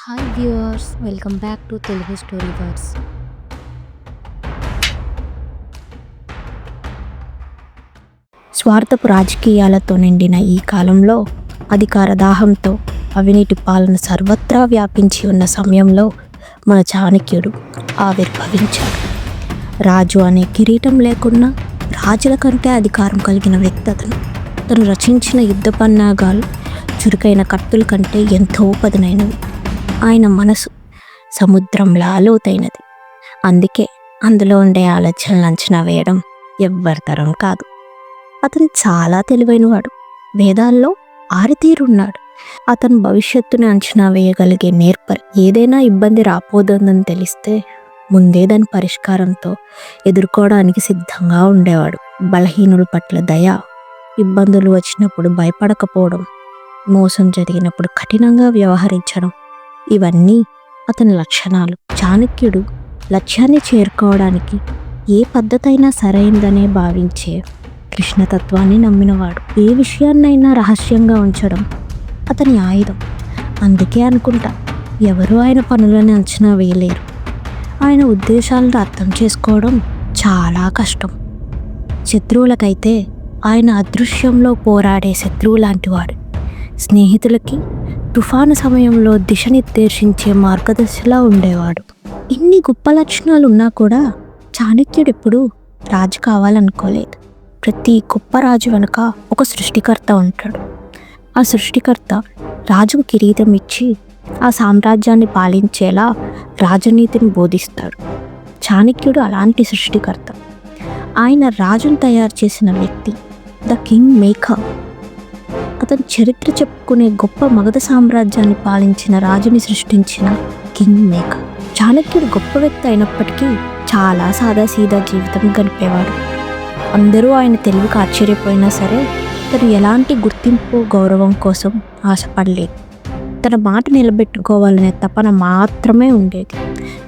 Hi viewers, welcome back to Telugu story words. స్వార్థపు రాజకీయాలతో నిండిన ఈ కాలంలో, అధికార దాహంతో అవినీతి పాలన సర్వత్రా వ్యాపించి ఉన్న సమయంలో మన చాణక్యుడు ఆవిర్భవించాడు. రాజు అనే కిరీటం లేకున్నా రాజుల కంటే అధికారం కలిగిన వ్యక్తి అతను. తను రచించిన యుద్ధ పన్నాగాలు చురుకైన కత్తుల కంటే ఎంతో పదునైనవి. ఆయన మనసు సముద్రంలా లోతైనది. అందుకే అందులో ఉండే ఆలోచనలు అంచనా వేయడం ఎవ్వరి తరం కాదు. అతను చాలా తెలివైనవాడు. వేదాల్లో ఆరితీరున్నాడు. అతను భవిష్యత్తుని అంచనా వేయగలిగే నేర్పరి. ఏదైనా ఇబ్బంది రాపోతుందని తెలిస్తే ముందే దాని పరిష్కారంతో ఎదుర్కోవడానికి సిద్ధంగా ఉండేవాడు. బలహీనుల పట్ల దయ, ఇబ్బందులు వచ్చినప్పుడు భయపడకపోవడం, మోసం జరిగినప్పుడు కఠినంగా వ్యవహరించడం, ఇవన్నీ అతని లక్షణాలు. చాణక్యుడు లక్ష్యాన్ని చేరుకోవడానికి ఏ పద్ధతైనా సరైందనే భావించే కృష్ణతత్వాన్ని నమ్మినవాడు. ఏ విషయాన్నైనా రహస్యంగా ఉంచడం అతని ఆయుధం. అందుకే అనుకుంటా ఎవరు ఆయన పనులను అంచనా వేయలేరు. ఆయన ఉద్దేశాలను అర్థం చేసుకోవడం చాలా కష్టం. శత్రువులకైతే ఆయన అదృశ్యంలో పోరాడే శత్రువు లాంటివాడు. స్నేహితులకి తుఫాను సమయంలో దిశ నిర్దేశించే మార్గదర్శిలా ఉండేవాడు. ఇన్ని గొప్ప లక్షణాలు ఉన్నా కూడా చాణక్యుడు ఎప్పుడు రాజు కావాలనుకోలేదు. ప్రతి గొప్ప రాజు వెనుక ఒక సృష్టికర్త ఉంటాడు. ఆ సృష్టికర్త రాజుకు కిరీటం ఇచ్చి ఆ సామ్రాజ్యాన్ని పాలించేలా రాజనీతిని బోధిస్తాడు. చాణక్యుడు అలాంటి సృష్టికర్త. ఆయన రాజును తయారు చేసిన వ్యక్తి, ద కింగ్ మేకర్. అతని చరిత్ర చెప్పుకునే గొప్ప మగధ సామ్రాజ్యాన్ని పాలించిన రాజుని సృష్టించిన కింగ్ మేకర్. చాణక్యుడు గొప్ప వ్యక్తి అయినప్పటికీ చాలా సాదాసీదా జీవితం గడిపేవాడు. అందరూ ఆయన తెలివికి ఆశ్చర్యపోయినా సరే తను ఎలాంటి గుర్తింపు, గౌరవం కోసం ఆశపడలేదు. తన మాట నిలబెట్టుకోవాలనే తపన మాత్రమే ఉండేది.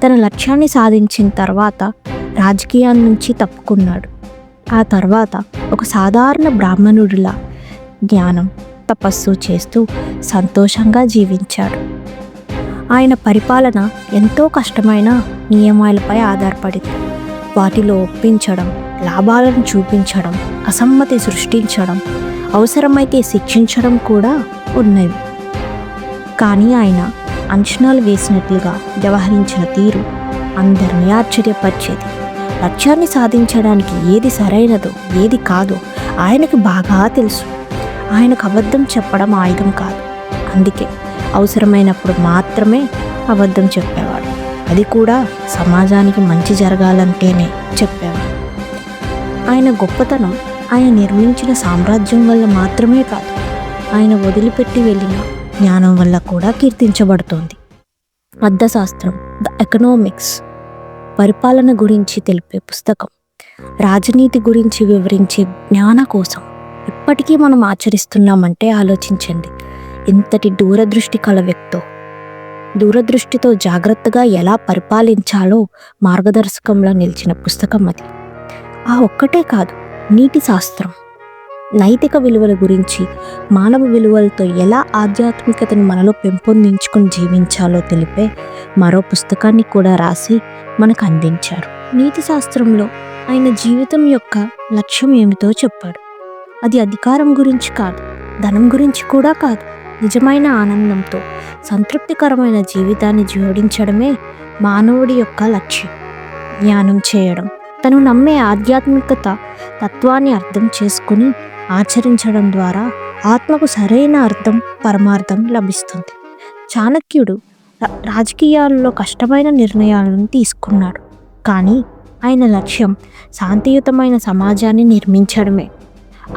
తన లక్ష్యాన్ని సాధించిన తర్వాత రాజకీయాల నుంచి తప్పుకున్నాడు. ఆ తర్వాత ఒక సాధారణ బ్రాహ్మణుడిలా జ్ఞానం, తపస్సు చేస్తూ సంతోషంగా జీవించాడు. ఆయన పరిపాలన ఎంతో కష్టమైన నియమాలపై ఆధారపడింది. వాటిలో ఒప్పించడం, లాభాలను చూపించడం, అసమ్మతి సృష్టించడం, అవసరమైతే శిక్షించడం కూడా ఉన్నవి. కానీ ఆయన అంచనాలు వేసినట్లుగా వ్యవహరించిన తీరు అందరినీ ఆశ్చర్యపరిచేది. లక్ష్యాన్ని సాధించడానికి ఏది సరైనదో ఏది కాదో ఆయనకు బాగా తెలుసు. ఆయనకు అబద్ధం చెప్పడం ఆయుధం కాదు. అందుకే అవసరమైనప్పుడు మాత్రమే అబద్ధం చెప్పేవాడు. అది కూడా సమాజానికి మంచి జరగాలంటేనే చెప్పేవాడు. ఆయన గొప్పతనం ఆయన నిర్మించిన సామ్రాజ్యం వల్ల మాత్రమే కాదు, ఆయన వదిలిపెట్టి వెళ్ళిన జ్ఞానం వల్ల కూడా కీర్తించబడుతోంది. అర్థశాస్త్రం, ద ఎకనామిక్స్, పరిపాలన గురించి తెలిపే పుస్తకం, రాజనీతి గురించి వివరించే జ్ఞాన కోసం ఇప్పటికీ మనం ఆచరిస్తున్నామంటే ఆలోచించండి. ఇంతటి దూరదృష్టి కల వ్యక్తో, దూరదృష్టితో జాగ్రత్తగా ఎలా పరిపాలించాలో మార్గదర్శకంలో నిలిచిన పుస్తకం అది. ఆ ఒక్కటే కాదు, నీతి శాస్త్రం, నైతిక విలువల గురించి, మానవ విలువలతో ఎలా ఆధ్యాత్మికతను మనలో పెంపొందించుకుని జీవించాలో తెలిపే మరో పుస్తకాన్ని కూడా రాసి మనకు అందించారు. నీతి శాస్త్రంలో ఆయన జీవితం యొక్క లక్ష్యం ఏమిటో చెప్పాడు. అది అధికారం గురించి కాదు, ధనం గురించి కూడా కాదు. నిజమైన ఆనందంతో సంతృప్తికరమైన జీవితాన్ని జోడించడమే మానవుడి యొక్క లక్ష్యం. జ్ఞానం చేయడం, తను నమ్మే ఆధ్యాత్మికత తత్వాన్ని అర్థం చేసుకుని ఆచరించడం ద్వారా ఆత్మకు సరైన అర్థం, పరమార్థం లభిస్తుంది. చాణక్యుడు రాజకీయాల్లో కష్టమైన నిర్ణయాలను తీసుకున్నాడు. కానీ ఆయన లక్ష్యం శాంతియుతమైన సమాజాన్ని నిర్మించడమే.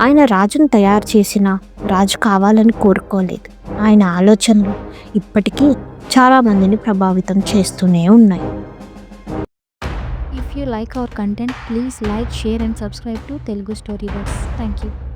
ఆయన రాజును తయారు చేసిన రాజు కావాలని కోరుకోలేదు. ఆయన ఆలోచనలు ఇప్పటికీ చాలామందిని ప్రభావితం చేస్తూనే ఉన్నాయి. If you like our content, please like, share and subscribe to Telugu Story Words. Thank you.